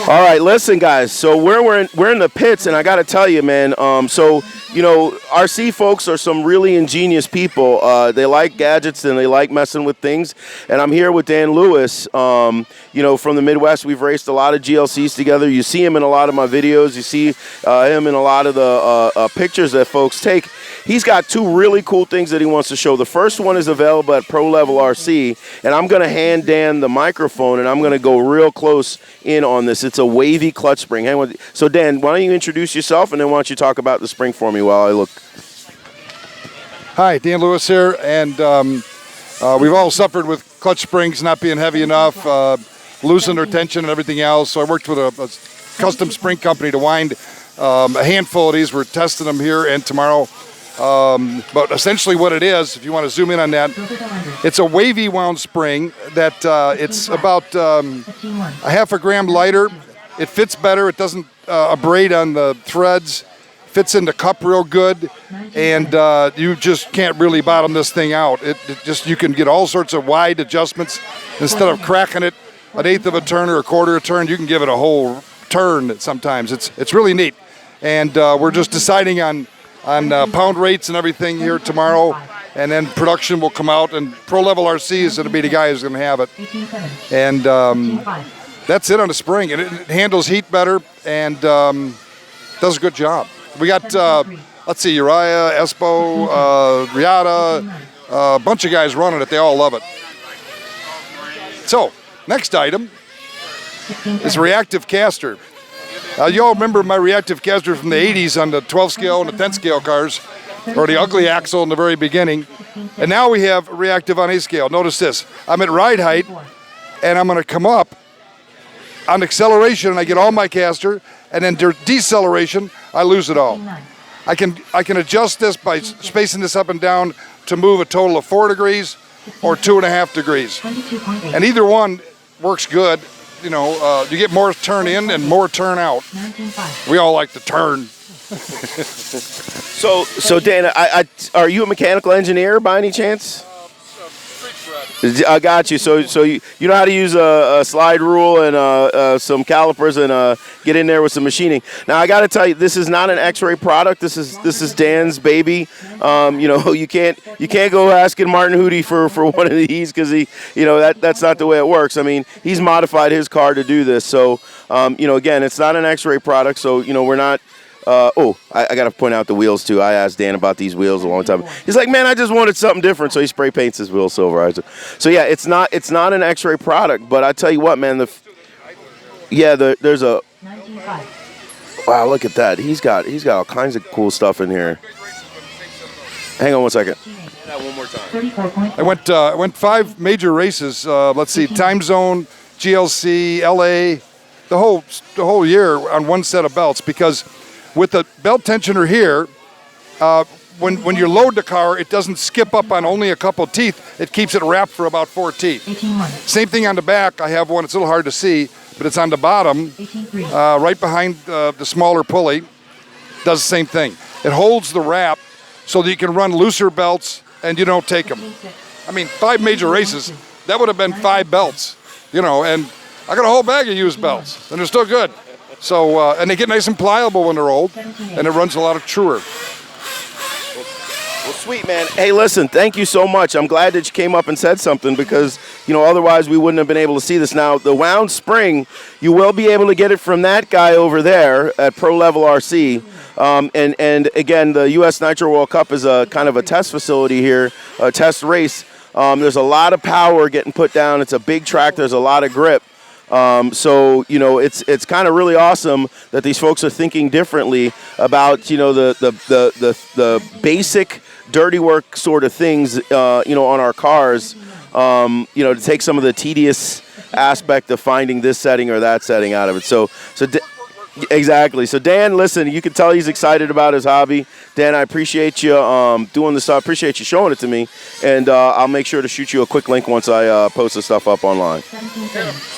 All right, listen, guys. So we're in the pits, and I got to tell you, man. RC folks are some really ingenious people. They like gadgets and they like messing with things. And I'm here with Dan Lewis. From the Midwest, we've raced a lot of GLCs together. You see him in a lot of my videos. You see him in a lot of the pictures that folks take. He's got two really cool things that he wants to show. The first one is available at Pro Level RC, and I'm going to hand Dan the microphone, and I'm going to go real close in on this. It's a wavy clutch spring. Hang on. So, Dan, why don't you introduce yourself, and then why don't you talk about the spring for me while I look. Hi, Dan Lewis here, and we've all suffered with clutch springs not being heavy enough, losing their tension and everything else. So I worked with a custom spring company to wind a handful of these. We're testing them here and tomorrow. But essentially what it is, if you want to zoom in on that, it's a wavy wound spring that it's about a half a gram lighter. It fits better. It doesn't abrade on the threads. Fits in the cup real good, and you just can't really bottom this thing out. You can get all sorts of wide adjustments. Instead of cracking it an eighth of a turn or a quarter of a turn, you can give it a whole turn sometimes. It's really neat. And we're just deciding on pound rates and everything here tomorrow, and then production will come out, and Pro Level RC is going to be the guy who's going to have it. And that's it on the spring. And it handles heat better and does a good job. We got, let's see, Uriah, Espo, Riata, a bunch of guys running it. They all love it. So, next item is reactive caster. You all remember my reactive caster from the 80s on the 12 scale and the 10 scale cars, or the ugly axle in the very beginning. And now we have reactive on A scale. Notice this. I'm at ride height, and I'm going to come up on acceleration, and I get all my caster, and then deceleration, I lose it all. I can adjust this by spacing this up and down to move a total of 4 degrees or 2.5 degrees. And either one works good. You get more turn in and more turn out. We all like to turn. So Dan, are you a mechanical engineer by any chance? I got you. So you know how to use a slide rule and some calipers and get in there with some machining. Now I got to tell you, this is not an X-ray product. This is Dan's baby. You can't go asking Martin Hootie for one of these because that's not the way it works. I mean, he's modified his car to do this. So again, it's not an X-ray product. So we're not. I got to point out the wheels, too. I asked Dan about these wheels a long time. He's like, man, I just wanted something different, so he spray paints his wheels silver. So, yeah, it's not an X-ray product, but I tell you what, man, there's a – wow, look at that. He's got all kinds of cool stuff in here. Hang on one second. One more time. I went 5 major races. Let's see, Time Zone, GLC, LA, the whole year on one set of belts because – with the belt tensioner here, when you load the car, it doesn't skip up on only a couple teeth. It keeps it wrapped for about 4 teeth. Same thing on the back. I have one. It's a little hard to see, but it's on the bottom, right behind the smaller pulley. Does the same thing. It holds the wrap so that you can run looser belts and you don't take them. I mean, 5 major races, that would have been 5 belts, and I got a whole bag of used belts, and they're still good. So, and they get nice and pliable when they're old, and it runs a lot of truer. Well, sweet, man. Hey, listen, thank you so much. I'm glad that you came up and said something because, otherwise we wouldn't have been able to see this. Now, the wound spring, you will be able to get it from that guy over there at Pro Level RC. And again, the U.S. Nitro World Cup is a kind of a test facility here, a test race. There's a lot of power getting put down. It's a big track. There's a lot of grip. It's kind of really awesome that these folks are thinking differently about, the basic dirty work sort of things, on our cars, to take some of the tedious aspect of finding this setting or that setting out of it. Exactly. So, Dan, listen, you can tell he's excited about his hobby. Dan, I appreciate you doing this. I appreciate you showing it to me. And I'll make sure to shoot you a quick link once I post the stuff up online.